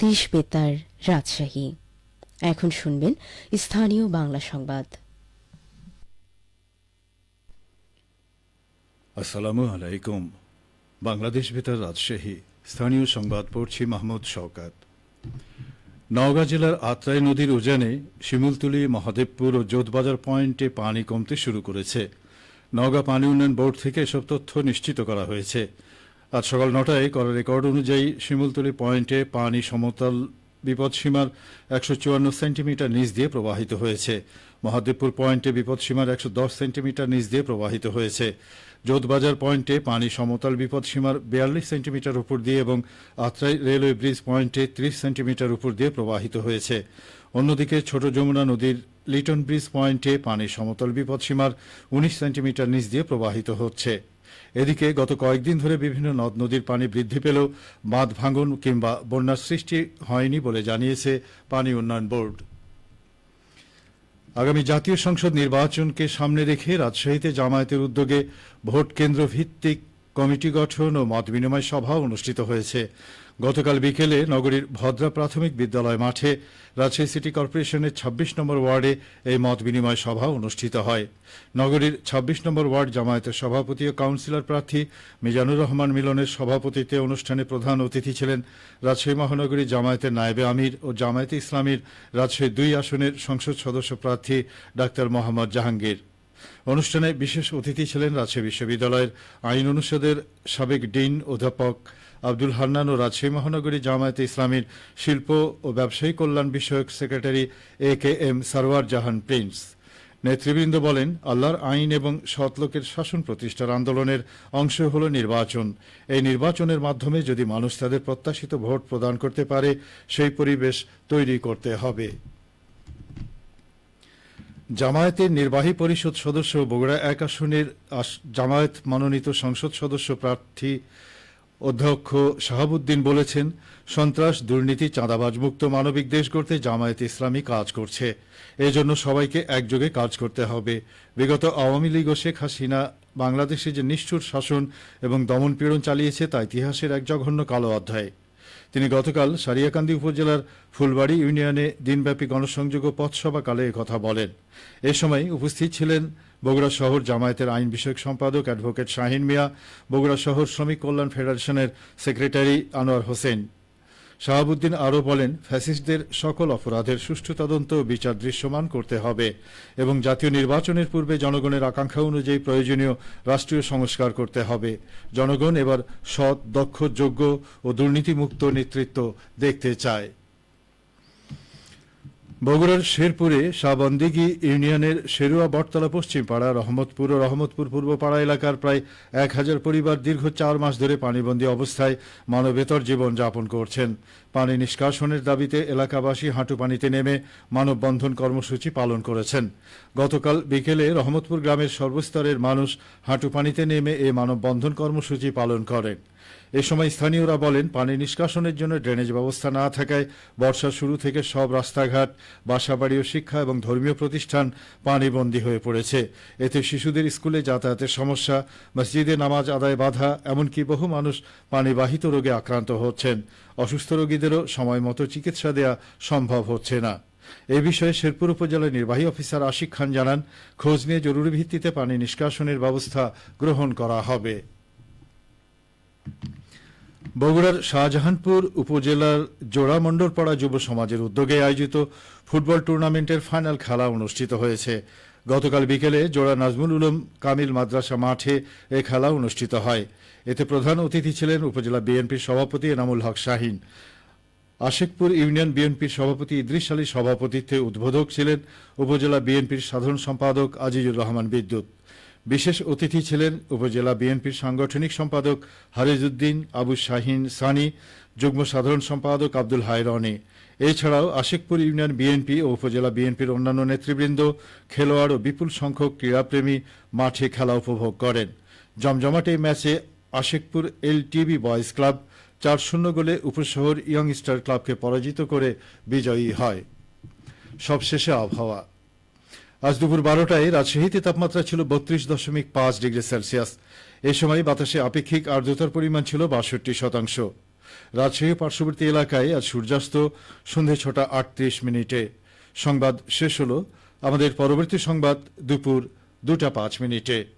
দেশ বেতার রাজশাহী। এখন শুনবেন স্থানীয় বাংলা সংবাদ। আসসালামু আলাইকুম। বাংলাদেশ বেতার রাজশাহী স্থানীয় সংবাদ পড়ছি মাহমুদ শওকাত। নওগাঁ জেলার আত্রাই নদীর উজানে শিমুলতলী, মহাদেবপুর ও যোধবাজার পয়েন্টে পানি কমতে শুরু করেছে। নওগাঁ পানি উন্নয়ন বোর্ড থেকে এসব তথ্য নিশ্চিত করা হয়েছে। আজ সকাল ৯টায় করা রেকর্ড অনুযায়ী শিমুলতলী পয়েন্টে পানি সমতল বিপদসীমার ১৫৪ সেন্টিমিটার নিচ দিয়ে প্রবাহিত হয়েছে। মহাদেবপুর পয়েন্টে বিপদসীমার ১১০ সেন্টিমিটার নিচ দিয়ে প্রবাহিত হয়েছে। যোধবাজার পয়েন্টে পানি সমতল বিপদসীমার ৪২ সেন্টিমিটার উপর দিয়ে এবং আত্রাই রেলওয়ে ব্রিজ পয়েন্টে ৩০ সেন্টিমিটার উপর দিয়ে প্রবাহিত হয়েছে। অন্যদিকে ছোট যমুনা নদীর লিটন ব্রিজ পয়েন্টে পানি সমতল বিপদসীমার ১৯ সেন্টিমিটার নিচ দিয়ে প্রবাহিত হচ্ছে। এদিকে গত কয়েকদিন ধরে বিভিন্ন নদ নদীর পানি বৃদ্ধি পেলেও বাঁধ ভাঙন কিংবা বন্যার সৃষ্টি হয়নি বলে জানিয়েছে পানি উন্নয়ন বোর্ড। আগামী জাতীয় সংসদ নির্বাচনকে সামনে রেখে রাজশাহীতে জামায়াতের উদ্যোগে ভোট কেন্দ্র ভিত্তিক কমিটি গঠন ও মত বিনিময় সভা অনুষ্ঠিত হয়েছে। গতকাল বিকেলে নগরীর ভদ্রা প্রাথমিক বিদ্যালয় মাঠে রাজশাহী সিটি কর্পোরেশনের ২৬ নম্বর ওয়ার্ডে এই মত বিনিময় সভা অনুষ্ঠিত হয়। নগরীর ২৬ নম্বর ওয়ার্ড জামায়াতের সভাপতি ও কাউন্সিলর প্রার্থী মিজানুর রহমান মিলনের সভাপতিত্বে অনুষ্ঠানে প্রধান অতিথি ছিলেন রাজশাহী মহানগরী জামায়াতের নায়েবে আমির ও জামায়াতে ইসলামীর রাজশাহী ২ আসনের সংসদ সদস্য প্রার্থী ডাক্তার মোহাম্মদ জাহাঙ্গীর। অনুষ্ঠানে বিশেষ অতিথি ছিলেন রাজশাহী বিশ্ববিদ্যালয়ের আইন অনুষদের সাবেক ডিন অধ্যাপক আব্দুল হান্নান ও রাজশাহী মহানগরী জামায়াতে ইসলামীর শিল্প ও ব্যবসায়ী কল্যাণ বিষয়ক সেক্রেটারি AKM সারওয়ার জাহান প্রিন্স। নেতৃবৃন্দ বলেন, আল্লাহর আইন এবং সৎলোকের শাসন প্রতিষ্ঠার আন্দোলনের অংশ হল নির্বাচন। এই নির্বাচনের মাধ্যমে যদি মানুষ তাদের প্রত্যাশিত ভোট প্রদান করতে পারে, সেই পরিবেশ তৈরি করতে হবে। জামায়াতের নির্বাহী পরিষদ সদস্য বগুড়া ১ আসনের জামায়াত মনোনীত সংসদ সদস্য প্রার্থী অধ্যক্ষ শাহাবুদ্দিন বলেছেন, সন্ত্রাস, দুর্নীতি, চাঁদাবাজ মুক্ত মানবিক দেশ গড়তে জামায়াতে ইসলামী কাজ করছে। এজন্য সবাইকে একযোগে কাজ করতে হবে। বিগত আওয়ামী লীগ ও শেখ হাসিনা বাংলাদেশে যে নিষ্ঠুর শাসন এবং দমনপীড়ন চালিয়েছে তা ইতিহাসের এক জঘন্য কালো অধ্যায়। তিনি গতকাল সারিয়াকান্দি উপজেলার ফুলবাড়ি ইউনিয়নে দিনব্যাপী গণসংযোগ ও পথসভাকালে একথা বলেন। এ সময় উপস্থিত ছিলেন বগুড়া শহর জামায়াতের আইন বিষয়ক সম্পাদক অ্যাডভোকেট শাহিন মিয়া, বগুড়া শহর শ্রমিক কল্যাণ ফেডারেশনের সেক্রেটারি আনোয়ার হোসেন। শাহাবুদ্দিন আরও বলেন, ফ্যাসিস্টদের সকল অপরাধের সুষ্ঠু তদন্ত ও বিচার দৃশ্যমান করতে হবে এবং জাতীয় নির্বাচনের পূর্বে জনগণের আকাঙ্ক্ষা অনুযায়ী প্রয়োজনীয় রাষ্ট্রীয় সংস্কার করতে হবে। জনগণ এবার সৎ, দক্ষ, যোগ্য ও দুর্নীতিমুক্ত নেতৃত্ব দেখতে চায়। বগুড়ার শেরপুরে শাহবন্দিগি ইউনিয়নের শেরুয়া বটতলা পশ্চিম পাড়া, রহমতপুর ও রহমতপুর পূর্ব পাড়া এলাকার প্রায় ১,০০০ পরিবার দীর্ঘ ৪ মাস ধরে পানিবন্দী অবস্থায় মানবেতর জীবন যাপন করছেন। পানি নিষ্কাশনের দাবিতে এলাকাবাসী হাঁটু পানিতে নেমে মানববন্ধন কর্মসূচি পালন করেছেন। গতকাল বিকেলে রহমতপুর গ্রামের সর্বস্তরের মানুষ হাঁটু পানিতে নেমে এ মানববন্ধন কর্মসূচি পালন করেন। এ সময় স্থানীয়রা বলেন, পানি নিষ্কাশনের জন্য ড্রেনেজ ব্যবস্থা না থাকায় বর্ষার শুরু থেকে সব রাস্তাঘাট, বাসাবাড়ি ও শিক্ষা এবং ধর্মীয় প্রতিষ্ঠান পানিবন্দী হয়ে পড়েছে। এতে শিশুদের স্কুলে যাতায়াতের সমস্যা, মসজিদে নামাজ আদায় বাধা, এমনকি বহু মানুষ পানিবাহিত রোগে আক্রান্ত হচ্ছেন। অসুস্থ রোগীদেরও সময় মতো চিকিৎসা দেওয়া সম্ভব হচ্ছে না। এ বিষয়ে শেরপুর উপজেলার নির্বাহী অফিসার আশিক খান জানান, খোঁজ নিয়ে জরুরি ভিত্তিতে পানি নিষ্কাশনের ব্যবস্থা গ্রহণ করা হবে। বগুড়ার শাহজাহানপুর উপজেলার জোড়া মণ্ডলপাড়া যুব সমাজের উদ্যোগে আয়োজিত ফুটবল টুর্নামেন্টের ফাইনাল খেলা অনুষ্ঠিত হয়েছে। গতকাল বিকেলে জোড়া নাজমুল উলুম কামিল মাদ্রাসা মাঠে এ খেলা অনুষ্ঠিত হয়। এতে প্রধান অতিথি ছিলেন উপজেলা বিএনপির সভাপতি এনামুল হক শাহিন। আশেকপুর ইউনিয়ন বিএনপির সভাপতি ইদ্রিস আলীর সভাপতিত্বে উদ্বোধক ছিলেন উপজেলা বিএনপির সাধারণ সম্পাদক আজিজুর রহমান বিদ্যুৎ। বিশেষ অতিথি ছিলেন উপজেলা বিএনপির সাংগঠনিক সম্পাদক হারিজউদ্দিন আবু শাহিন সানি, যুগ্ম সাধারণ সম্পাদক আব্দুল হাই রনি। এছাড়াও আশেকপুর ইউনিয়ন বিএনপি ও উপজেলা বিএনপির অন্যান্য নেতৃবৃন্দ, খেলোয়াড় ও বিপুল সংখ্যক ক্রীড়াপ্রেমী মাঠে খেলা উপভোগ করেন। জমজমাট এই ম্যাচে আশেকপুর LTB বয়েজ ক্লাব ৪-০ গোলে উপশহর ইয়ং স্টার ক্লাবকে পরাজিত করে বিজয়ী হয়। সবশেষে আবহাওয়া। আজ দুপুর ১২টায় রাজশাহীতে তাপমাত্রা ছিল ৩২.৫ ডিগ্রি সেলসিয়াস। এ সময় বাতাসে আপেক্ষিক আর্দ্রতার পরিমাণ ছিল ৬২%। রাজশাহী পার্শ্ববর্তী এলাকায় আজ সূর্যাস্ত সন্ধে 6:38। সংবাদ শেষ হলো। আমাদের পরবর্তী সংবাদ দুপুর 2:05।